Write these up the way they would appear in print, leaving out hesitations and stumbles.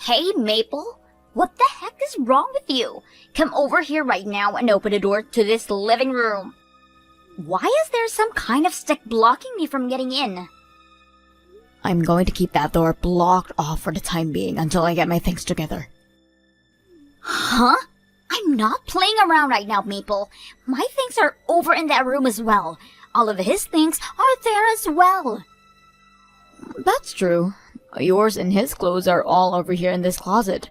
Hey, Maple, what the heck is wrong with you? Come over here right now and open the door to this living room. Why is there some kind of stick blocking me from getting in? I'm going to keep that door blocked off for the time being until I get my things together. Huh? I'm not playing around right now, Maple. My things are over in that room as well. All of his things are there as well. That's true. Yours and his clothes are all over here in this closet.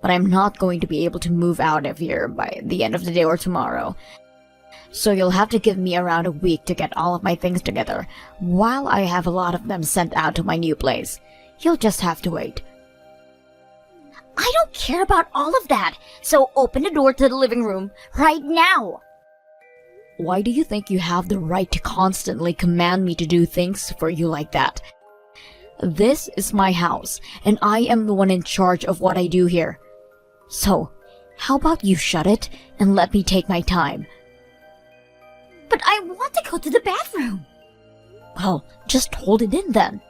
But I'm not going to be able to move out of here by the end of the day or tomorrow. So you'll have to give me around a week to get all of my things together, while I have a lot of them sent out to my new place. You'll just have to wait. I don't care about all of that, so open the door to the living room right now. Why do you think you have the right to constantly command me to do things for you like that? This is my house, and I am the one in charge of what I do here. So, how about you shut it and let me take my time? But I want to go to the bathroom. Well, just hold it in then.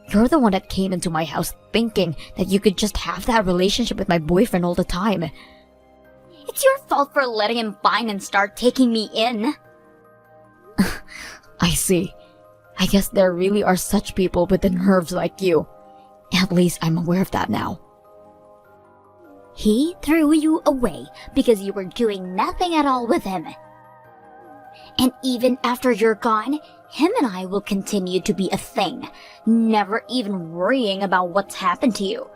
You're the one that came into my house thinking that you could just have that relationship with my boyfriend all the time. It's your fault for letting him find and start taking me in. I see. I guess there really are such people with the nerves like you. At least I'm aware of that now. He threw you away because you were doing nothing at all with him. And even after you're gone, him and I will continue to be a thing, never even worrying about what's happened to you.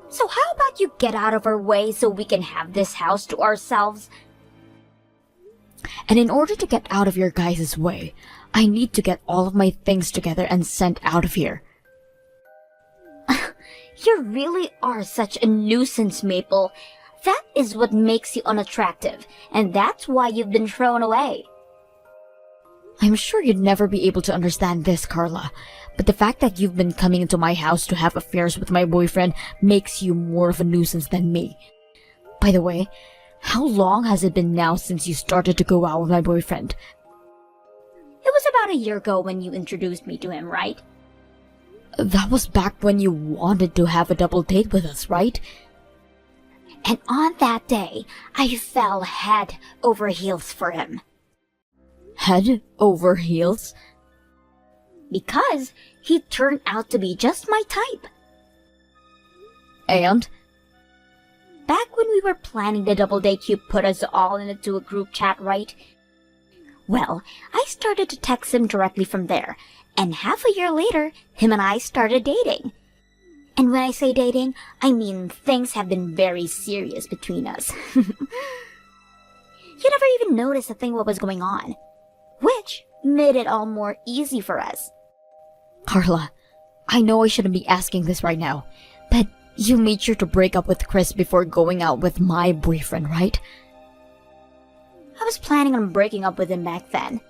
So how about you get out of our way so we can have this house to ourselves? And in order to get out of your guys' way, I need to get all of my things together and sent out of here. You really are such a nuisance, Maple. That is what makes you unattractive, and that's why you've been thrown away. I'm sure you'd never be able to understand this, Carla, but the fact that you've been coming into my house to have affairs with my boyfriend makes you more of a nuisance than me. By the way, how long has it been now since you started to go out with my boyfriend? It was about a year ago when you introduced me to him, right? That was back when you wanted to have a double date with us, right? And on that day, I fell head over heels for him. Head over heels? Because he turned out to be just my type. And? Back when we were planning the double date, you put us all into a group chat, right? Well, I started to text him directly from there, and half a year later, him and I started dating. And when I say dating, I mean things have been very serious between us. You never even noticed a thing what was going on, which made it all more easy for us. Carla, I know I shouldn't be asking this right now, but you made sure to break up with Chris before going out with my boyfriend, right? I was planning on breaking up with him back then.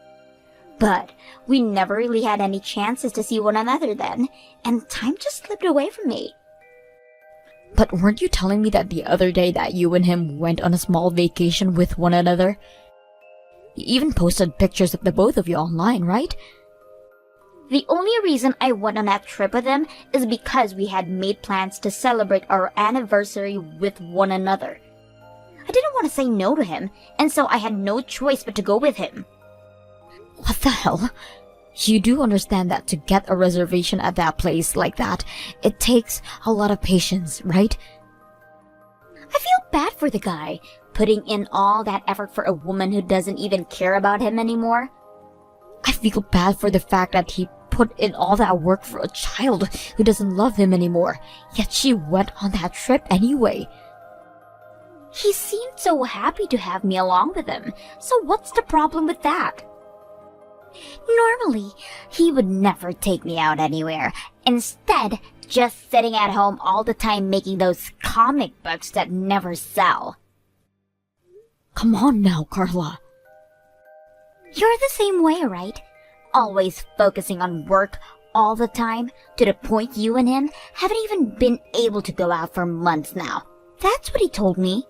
But we never really had any chances to see one another then, and time just slipped away from me. But weren't you telling me that the other day that you and him went on a small vacation with one another? You even posted pictures of the both of you online, right? The only reason I went on that trip with him is because we had made plans to celebrate our anniversary with one another. I didn't want to say no to him, and so I had no choice but to go with him. What the hell? You do understand that to get a reservation at that place like that, it takes a lot of patience, right? I feel bad for the guy, putting in all that effort for a woman who doesn't even care about him anymore. I feel bad for the fact that he put in all that work for a child who doesn't love him anymore, yet she went on that trip anyway. He seemed so happy to have me along with him, so what's the problem with that? Normally, he would never take me out anywhere. Instead, just sitting at home all the time making those comic books that never sell. Come on now, Carla. You're the same way, right? Always focusing on work all the time, to the point you and him haven't even been able to go out for months now. That's what he told me.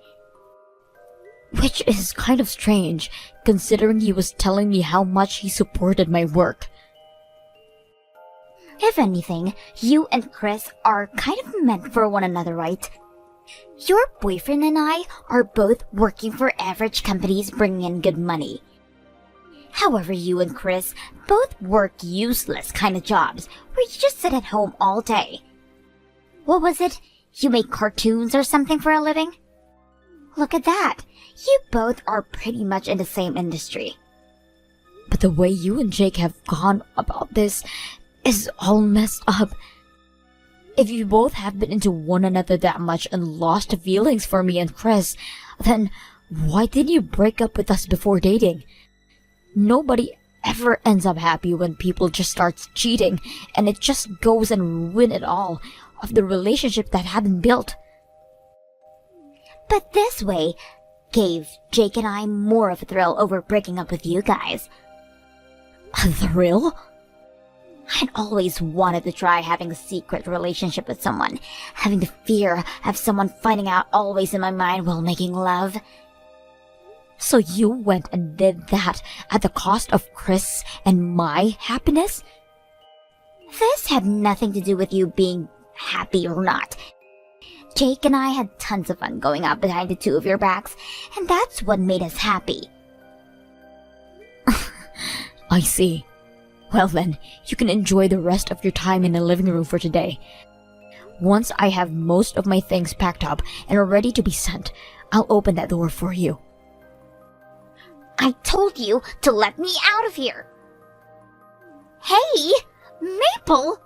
Which is kind of strange, considering he was telling me how much he supported my work. If anything, you and Chris are kind of meant for one another, right? Your boyfriend and I are both working for average companies bringing in good money. However, you and Chris both work useless kind of jobs where you just sit at home all day. What was it? You make cartoons or something for a living? Look at that. You both are pretty much in the same industry. But the way you and Jake have gone about this is all messed up. If you both have been into one another that much and lost feelings for me and Chris, then why didn't you break up with us before dating? Nobody ever ends up happy when people just start cheating, and it just goes and ruin it all of the relationship that had been built. But this way gave Jake and I more of a thrill over breaking up with you guys. A thrill? I'd always wanted to try having a secret relationship with someone, having the fear of someone finding out always in my mind while making love. So you went and did that at the cost of Chris and my happiness? This had nothing to do with you being happy or not. Jake and I had tons of fun going out behind the two of your backs, and that's what made us happy. I see. Well then, you can enjoy the rest of your time in the living room for today. Once I have most of my things packed up and are ready to be sent, I'll open that door for you. I told you to let me out of here. Hey, Maple!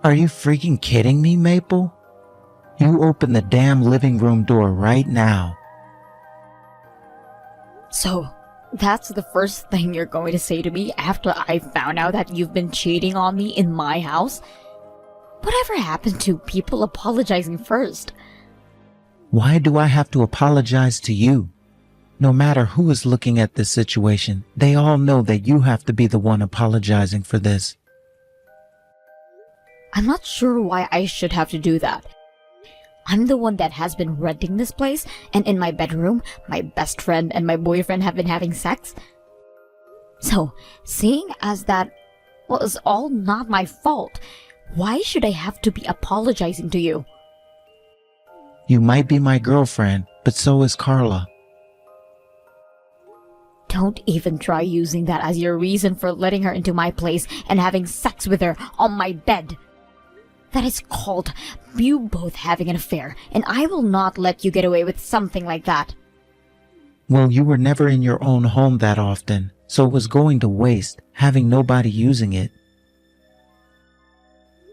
Are you freaking kidding me, Maple? You open the damn living room door right now. So, that's the first thing you're going to say to me after I found out that you've been cheating on me in my house? Whatever happened to people apologizing first? Why do I have to apologize to you? No matter who is looking at this situation, they all know that you have to be the one apologizing for this. I'm not sure why I should have to do that. I'm the one that has been renting this place, and in my bedroom, my best friend and my boyfriend have been having sex. So, seeing as that was all not my fault, why should I have to be apologizing to you? You might be my girlfriend, but so is Carla. Don't even try using that as your reason for letting her into my place and having sex with her on my bed. That is called you both having an affair, and I will not let you get away with something like that. Well, you were never in your own home that often, so it was going to waste, having nobody using it.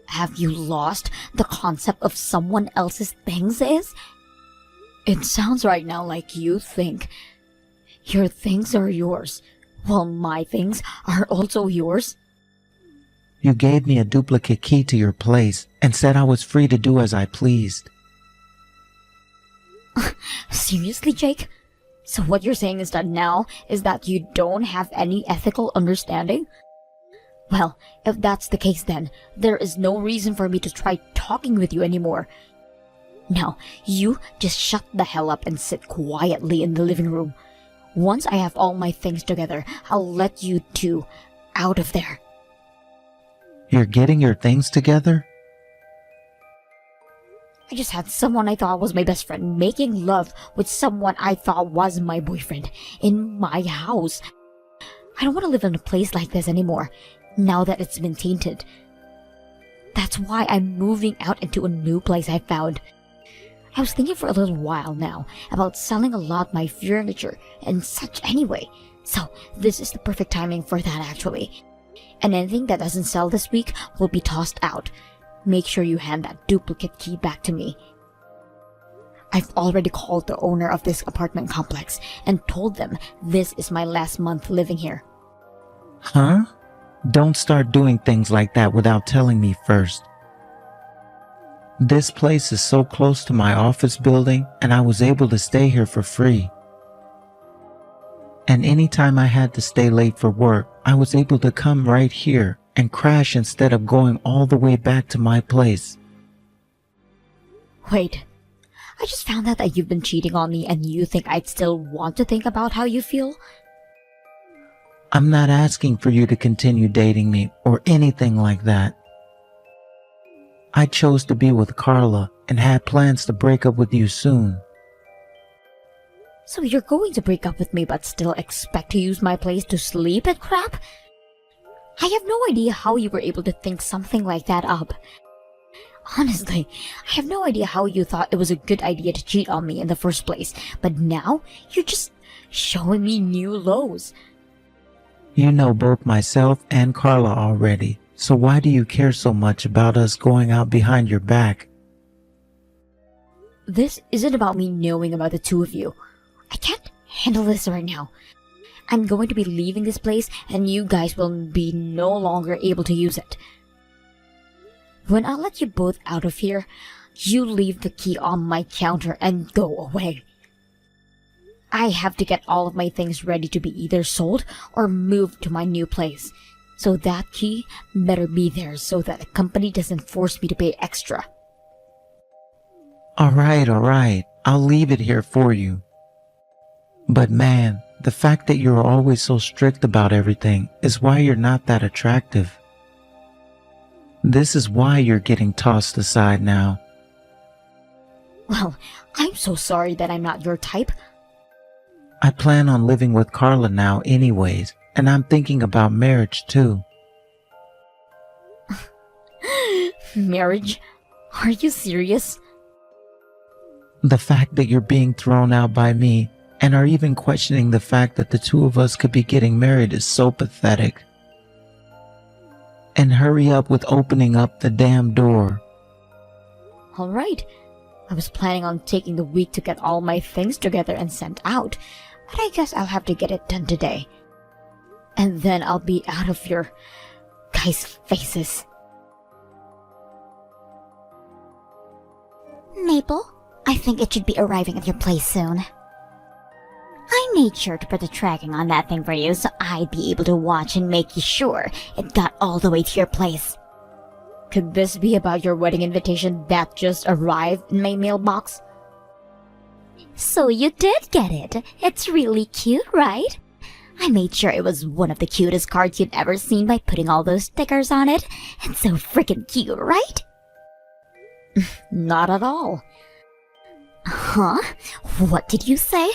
Have you lost the concept of someone else's things is? It sounds right now like you think your things are yours, while my things are also yours. You gave me a duplicate key to your place and said I was free to do as I pleased. Seriously, Jake? So what you're saying is that you don't have any ethical understanding? Well, if that's the case then, there is no reason for me to try talking with you anymore. Now, you just shut the hell up and sit quietly in the living room. Once I have all my things together, I'll let you two out of there. You're getting your things together? I just had someone I thought was my best friend making love with someone I thought was my boyfriend in my house. I don't want to live in a place like this anymore, now that it's been tainted. That's why I'm moving out into a new place I found. I was thinking for a little while now about selling a lot my furniture and such anyway, so this is the perfect timing for that actually. And anything that doesn't sell this week will be tossed out. Make sure you hand that duplicate key back to me. I've already called the owner of this apartment complex and told them this is my last month living here. Huh? Don't start doing things like that without telling me first. This place is so close to my office building, and I was able to stay here for free. And anytime I had to stay late for work, I was able to come right here and crash instead of going all the way back to my place. Wait, I just found out that you've been cheating on me and you think I'd still want to think about how you feel? I'm not asking for you to continue dating me or anything like that. I chose to be with Carla and had plans to break up with you soon. So you're going to break up with me but still expect to use my place to sleep and crap? I have no idea how you were able to think something like that up. Honestly, I have no idea how you thought it was a good idea to cheat on me in the first place, but now you're just showing me new lows. You know both myself and Carla already, so why do you care so much about us going out behind your back? This isn't about me knowing about the two of you. I can't handle this right now. I'm going to be leaving this place and you guys will be no longer able to use it. When I let you both out of here, you leave the key on my counter and go away. I have to get all of my things ready to be either sold or moved to my new place. So that key better be there so that the company doesn't force me to pay extra. All right. I'll leave it here for you. But man, the fact that you're always so strict about everything is why you're not that attractive. This is why you're getting tossed aside now. Well, I'm so sorry that I'm not your type. I plan on living with Carla now anyways, and I'm thinking about marriage too. Marriage? Are you serious? The fact that you're being thrown out by me and are even questioning the fact that the two of us could be getting married is so pathetic. And hurry up with opening up the damn door. Alright. I was planning on taking the week to get all my things together and sent out, but I guess I'll have to get it done today. And then I'll be out of your guys' faces. Maple, I think it should be arriving at your place soon. I made sure to put the tracking on that thing for you so I'd be able to watch and make sure it got all the way to your place. Could this be about your wedding invitation that just arrived in my mailbox? So you did get it. It's really cute, right? I made sure it was one of the cutest cards you'd ever seen by putting all those stickers on it. It's so freaking cute, right? Not at all. Huh? What did you say?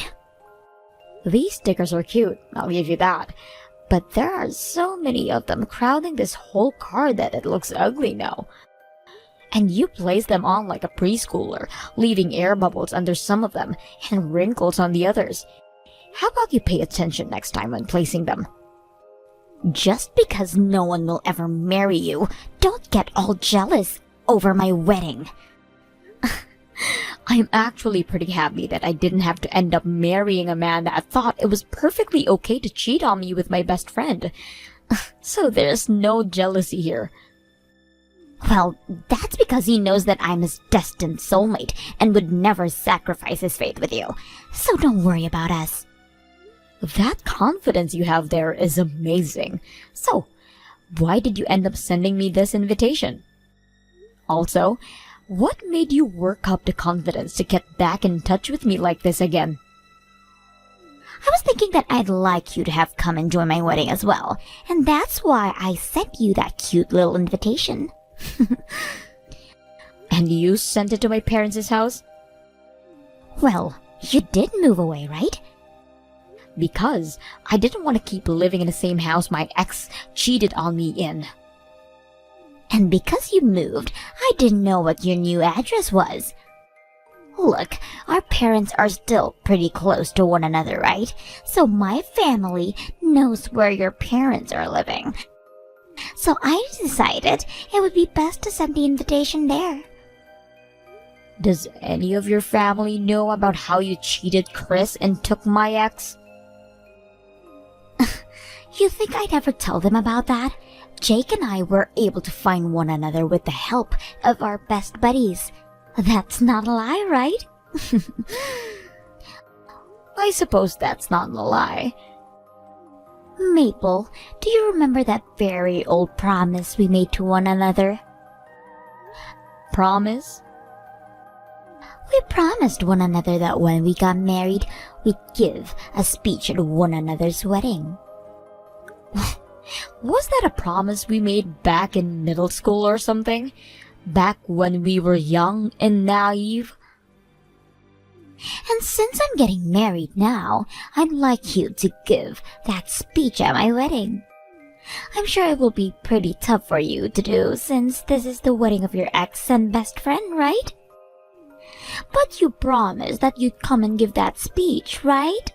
These stickers are cute, I'll give you that. But there are so many of them crowding this whole card that it looks ugly now. And you place them on like a preschooler, leaving air bubbles under some of them and wrinkles on the others. How about you pay attention next time when placing them? Just because no one will ever marry you, don't get all jealous over my wedding. I'm actually pretty happy that I didn't have to end up marrying a man that thought it was perfectly okay to cheat on me with my best friend. So there's no jealousy here. Well, that's because he knows that I'm his destined soulmate and would never sacrifice his faith with you. So don't worry about us. That confidence you have there is amazing. So, why did you end up sending me this invitation? Also, what made you work up the confidence to get back in touch with me like this again? I was thinking that I'd like you to have come and join my wedding as well, and that's why I sent you that cute little invitation. And you sent it to my parents' house? Well, you did move away, right? Because I didn't want to keep living in the same house my ex cheated on me in. And because you moved, I didn't know what your new address was. Look, our parents are still pretty close to one another, right? So my family knows where your parents are living. So I decided it would be best to send the invitation there. Does any of your family know about how you cheated Chris and took my ex? You think I'd ever tell them about that? Jake and I were able to find one another with the help of our best buddies. That's not a lie, right? I suppose that's not a lie. Maple, do you remember that very old promise we made to one another? Promise? We promised one another that when we got married, we'd give a speech at one another's wedding. Was that a promise we made back in middle school or something? Back when we were young and naive? And since I'm getting married now, I'd like you to give that speech at my wedding. I'm sure it will be pretty tough for you to do since this is the wedding of your ex and best friend, right? But you promised that you'd come and give that speech, right?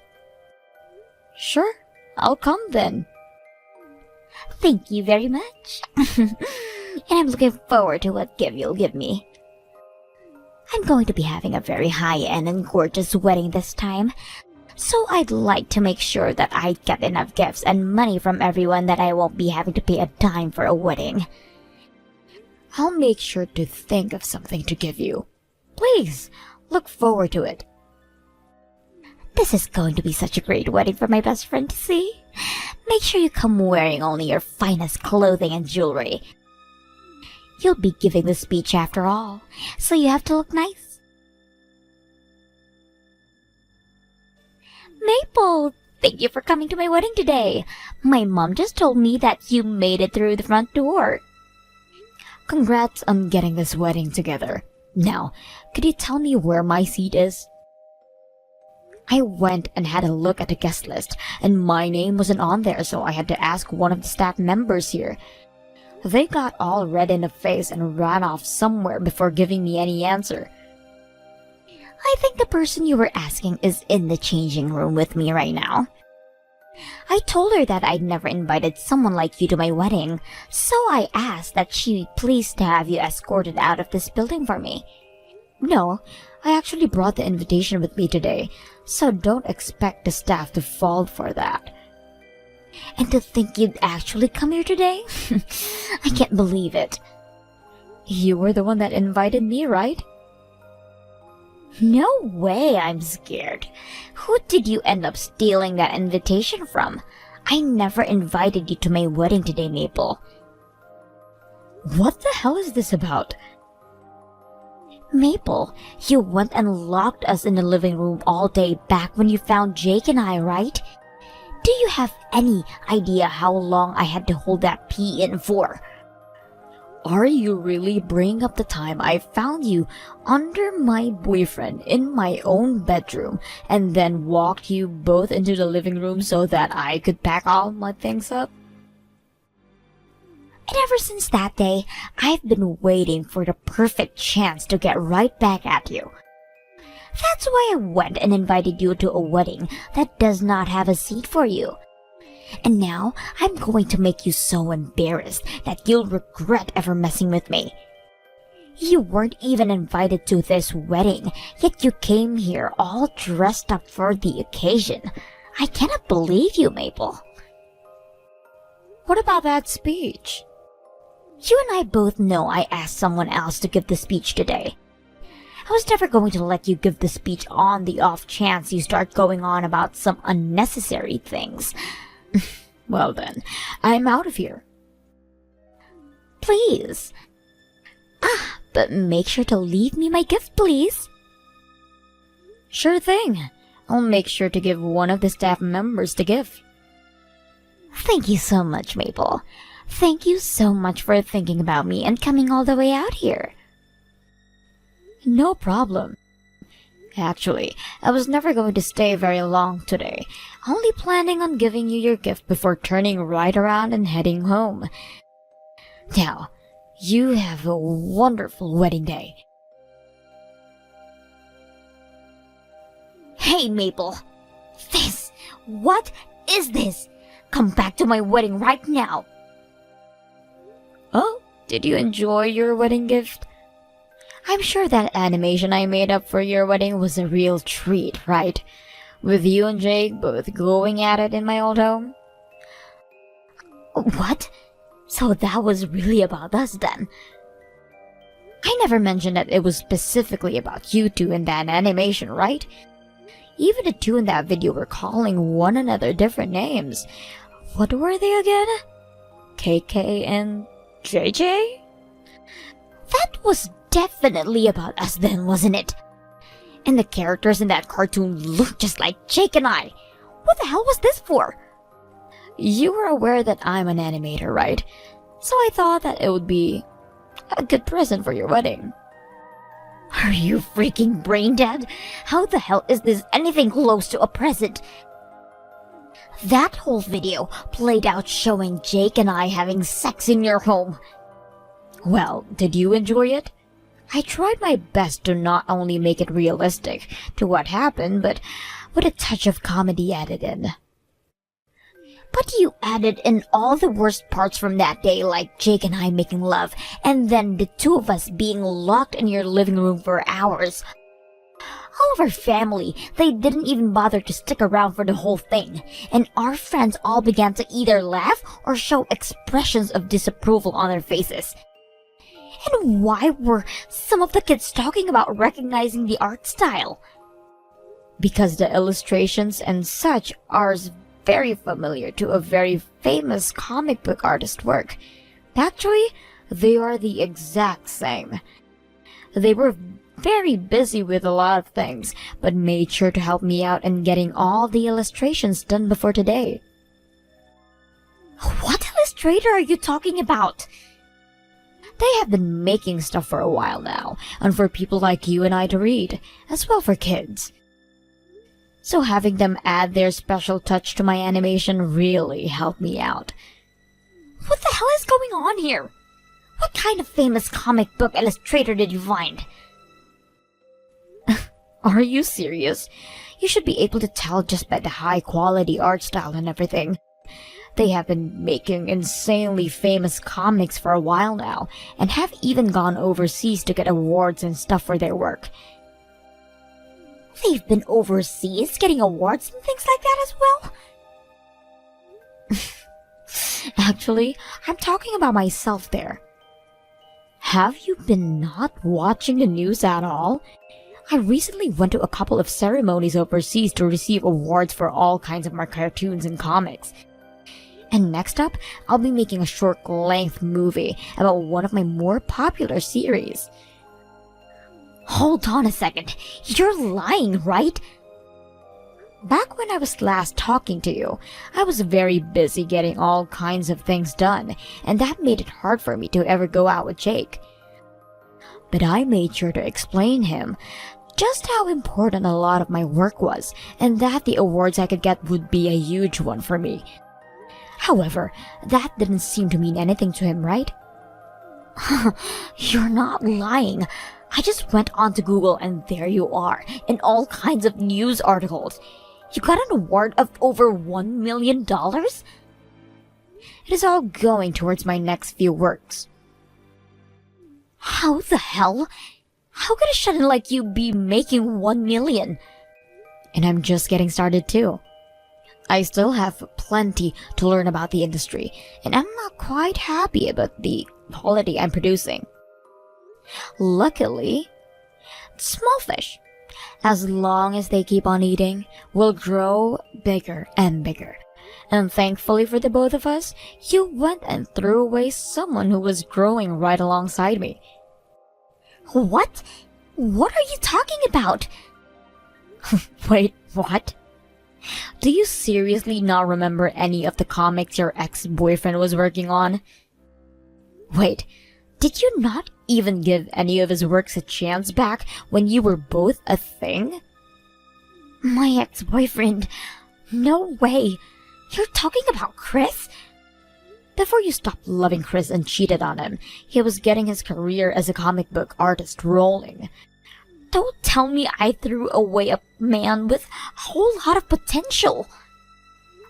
Sure, I'll come then. Thank you very much. And I'm looking forward to what gift you'll give me. I'm going to be having a very high-end and gorgeous wedding this time, so I'd like to make sure that I get enough gifts and money from everyone that I won't be having to pay a dime for a wedding. I'll make sure to think of something to give you. Please, look forward to it. This is going to be such a great wedding for my best friend to see. Make sure you come wearing only your finest clothing and jewelry. You'll be giving the speech after all, so you have to look nice. Maple, thank you for coming to my wedding today. My mom just told me that you made it through the front door. Congrats on getting this wedding together. Now, could you tell me where my seat is? I went and had a look at the guest list, and my name wasn't on there, so I had to ask one of the staff members here. They got all red in the face and ran off somewhere before giving me any answer. I think the person you were asking is in the changing room with me right now. I told her that I'd never invited someone like you to my wedding, so I asked that she be pleased to have you escorted out of this building for me. No, I actually brought the invitation with me today, so don't expect the staff to fall for that. And to think you'd actually come here today? I can't believe it. You were the one that invited me, right? No way, I'm scared. Who did you end up stealing that invitation from? I never invited you to my wedding today, Maple. What the hell is this about? Maple, you went and locked us in the living room all day back when you found Jake and I, right? Do you have any idea how long I had to hold that pee in for? Are you really bringing up the time I found you under my boyfriend in my own bedroom and then walked you both into the living room so that I could pack all my things up? And ever since that day, I've been waiting for the perfect chance to get right back at you. That's why I went and invited you to a wedding that does not have a seat for you. And now I'm going to make you so embarrassed that you'll regret ever messing with me. You weren't even invited to this wedding, yet you came here all dressed up for the occasion. I cannot believe you, Maple. What about that speech? You and I both know I asked someone else to give the speech today. I was never going to let you give the speech on the off chance you start going on about some unnecessary things. Well then, I'm out of here. Please. But make sure to leave me my gift, please. Sure thing. I'll make sure to give one of the staff members the gift. Thank you so much, Maple. Thank you so much for thinking about me and coming all the way out here. No problem. Actually, I was never going to stay very long today, only planning on giving you your gift before turning right around and heading home. Now, you have a wonderful wedding day. Hey, Maple. What is this? Come back to my wedding right now. Oh, did you enjoy your wedding gift? I'm sure that animation I made up for your wedding was a real treat, right? With you and Jake both going at it in my old home. What? So that was really about us then? I never mentioned that it was specifically about you two in that animation, right? Even the two in that video were calling one another different names. What were they again? KK and JJ? That was definitely about us then, wasn't it? And the characters in that cartoon looked just like Jake and I. What the hell was this for? You were aware that I'm an animator, right? So I thought that it would be a good present for your wedding. Are you freaking brain dead? How the hell is this anything close to a present? That whole video played out showing Jake and I having sex in your home. Well, did you enjoy it? I tried my best to not only make it realistic to what happened, but with a touch of comedy added in. But you added in all the worst parts from that day, like Jake and I making love, and then the two of us being locked in your living room for hours. All of our family, they didn't even bother to stick around for the whole thing, and our friends all began to either laugh or show expressions of disapproval on their faces. And why were some of the kids talking about recognizing the art style? Because the illustrations and such are very familiar to a very famous comic book artist work. Actually, they are the exact same. They were very busy with a lot of things, but made sure to help me out in getting all the illustrations done before today. What illustrator are you talking about? They have been making stuff for a while now, and for people like you and I to read, as well for kids. So having them add their special touch to my animation really helped me out. What the hell is going on here? What kind of famous comic book illustrator did you find? Are you serious? You should be able to tell just by the high quality art style and everything. They have been making insanely famous comics for a while now, and have even gone overseas to get awards and stuff for their work. They've been overseas getting awards and things like that as well? Actually, I'm talking about myself there. Have you been not watching the news at all? I recently went to a couple of ceremonies overseas to receive awards for all kinds of my cartoons and comics. And next up, I'll be making a short-length movie about one of my more popular series. Hold on a second. You're lying, right? Back when I was last talking to you, I was very busy getting all kinds of things done, and that made it hard for me to ever go out with Jake. But I made sure to explain him just how important a lot of my work was, and that the awards I could get would be a huge one for me. However, that didn't seem to mean anything to him, right? You're not lying. I just went onto Google and there you are, in all kinds of news articles. You got an award of over $1 million? It is all going towards my next few works. How the hell? How could a shut-in like you be making $1 million? And I'm just getting started too. I still have plenty to learn about the industry, and I'm not quite happy about the quality I'm producing. Luckily, small fish, as long as they keep on eating, will grow bigger and bigger. And thankfully for the both of us, you went and threw away someone who was growing right alongside me. What? What are you talking about? Wait, what? Do you seriously not remember any of the comics your ex-boyfriend was working on? Wait, did you not even give any of his works a chance back when you were both a thing? My ex-boyfriend? No way. You're talking about Chris? Before you stopped loving Chris and cheated on him, he was getting his career as a comic book artist rolling. Don't tell me I threw away a man with a whole lot of potential.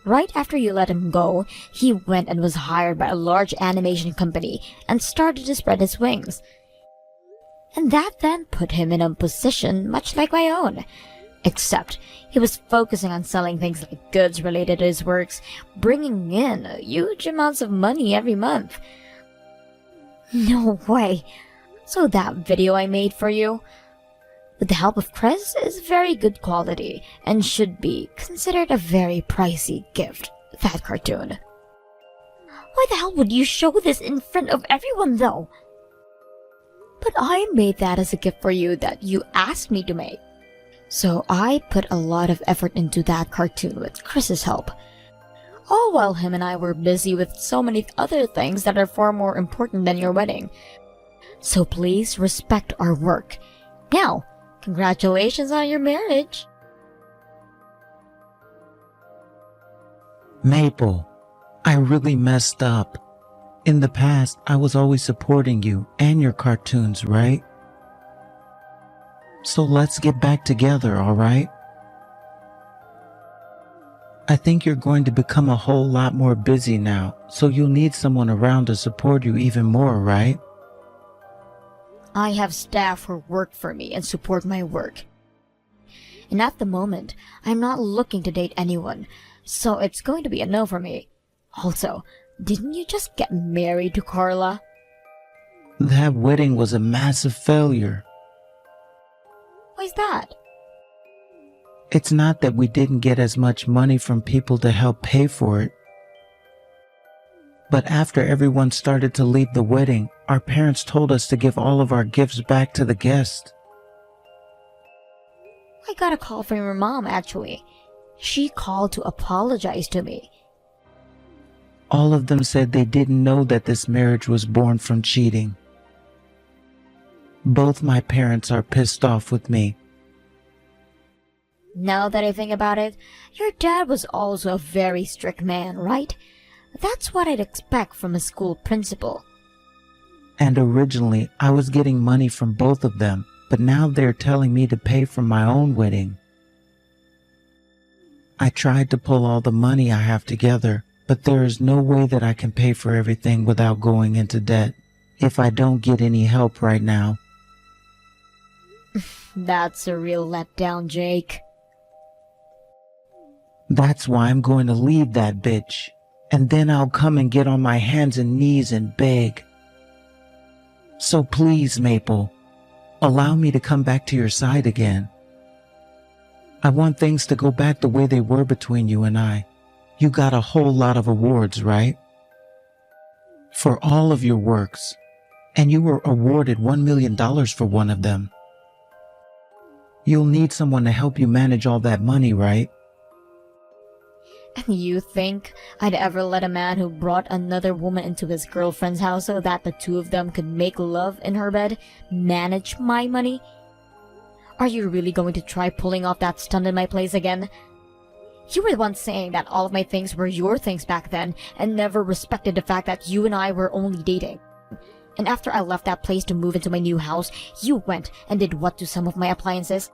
Right after you let him go, he went and was hired by a large animation company and started to spread his wings. And that then put him in a position much like my own. Except he was focusing on selling things like goods related to his works, bringing in huge amounts of money every month. No way. So that video I made for you, with the help of Chris, is very good quality and should be considered a very pricey gift, that cartoon. Why the hell would you show this in front of everyone though? But I made that as a gift for you that you asked me to make. So I put a lot of effort into that cartoon with Chris's help. All while him and I were busy with so many other things that are far more important than your wedding. So please respect our work. Now, congratulations on your marriage. Maple, I really messed up. In the past, I was always supporting you and your cartoons, right? So let's get back together, alright? I think you're going to become a whole lot more busy now, so you'll need someone around to support you even more, right? I have staff who work for me and support my work. And at the moment, I'm not looking to date anyone, so it's going to be a no for me. Also, didn't you just get married to Carla? That wedding was a massive failure. Why's that? It's not that we didn't get as much money from people to help pay for it. But after everyone started to leave the wedding, our parents told us to give all of our gifts back to the guests. I got a call from your mom, actually. She called to apologize to me. All of them said they didn't know that this marriage was born from cheating. Both my parents are pissed off with me. Now that I think about it, your dad was also a very strict man, right? That's what I'd expect from a school principal. And originally, I was getting money from both of them, but now they're telling me to pay for my own wedding. I tried to pull all the money I have together, but there is no way that I can pay for everything without going into debt, if I don't get any help right now. That's a real letdown, Jake. That's why I'm going to leave that bitch, and then I'll come and get on my hands and knees and beg. So please, Maple, allow me to come back to your side again. I want things to go back the way they were between you and I. You got a whole lot of awards, right? For all of your works, and you were awarded $1 million for one of them. You'll need someone to help you manage all that money, right? And you think I'd ever let a man who brought another woman into his girlfriend's house so that the two of them could make love in her bed manage my money? Are you really going to try pulling off that stunt in my place again? You were the one saying that all of my things were your things back then and never respected the fact that you and I were only dating. And after I left that place to move into my new house, you went and did what to some of my appliances?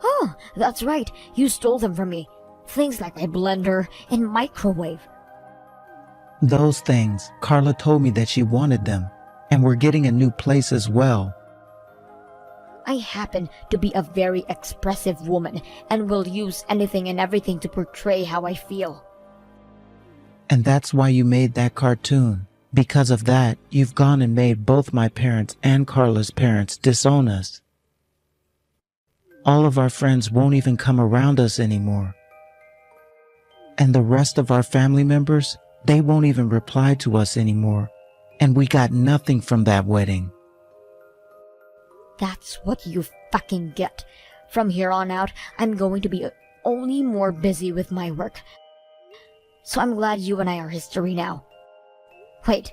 Oh, that's right, you stole them from me. Things like my blender and microwave. Those things, Carla told me that she wanted them, and we're getting a new place as well. I happen to be a very expressive woman and will use anything and everything to portray how I feel. And that's why you made that cartoon. Because of that, you've gone and made both my parents and Carla's parents disown us. All of our friends won't even come around us anymore. And the rest of our family members, they won't even reply to us anymore. And we got nothing from that wedding. That's what you fucking get. From here on out, I'm going to be only more busy with my work. So I'm glad you and I are history now. Wait,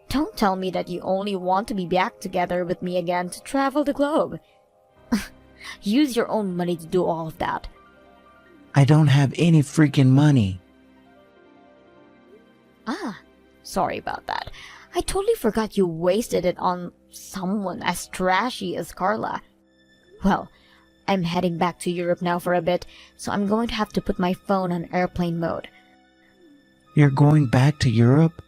don't tell me that you only want to be back together with me again to travel the globe. Use your own money to do all of that. I don't have any freaking money. Ah, sorry about that. I totally forgot you wasted it on someone as trashy as Carla. Well, I'm heading back to Europe now for a bit, so I'm going to have to put my phone on airplane mode. You're going back to Europe?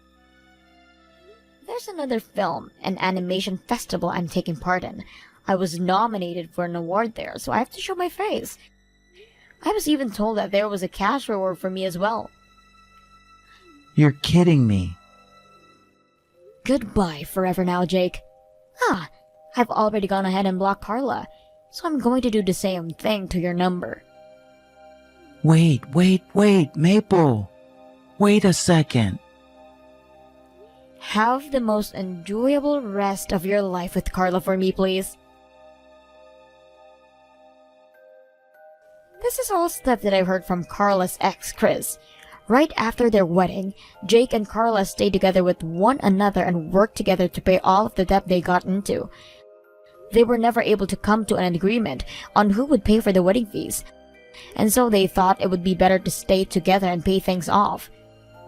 There's another film and animation festival I'm taking part in. I was nominated for an award there, so I have to show my face. I was even told that there was a cash reward for me as well. You're kidding me. Goodbye forever now, Jake. Ah, I've already gone ahead and blocked Carla, so I'm going to do the same thing to your number. Wait, Maple. Wait a second. Have the most enjoyable rest of your life with Carla for me, please. This is all stuff that I heard from Carla's ex, Chris. Right after their wedding, Jake and Carla stayed together with one another and worked together to pay all of the debt they got into. They were never able to come to an agreement on who would pay for the wedding fees, and so they thought it would be better to stay together and pay things off.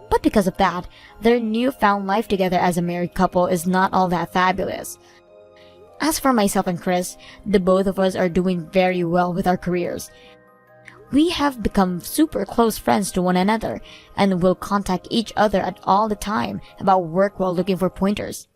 But because of that, their newfound life together as a married couple is not all that fabulous. As for myself and Chris, the both of us are doing very well with our careers. We have become super close friends to one another and will contact each other at all the time about work while looking for pointers.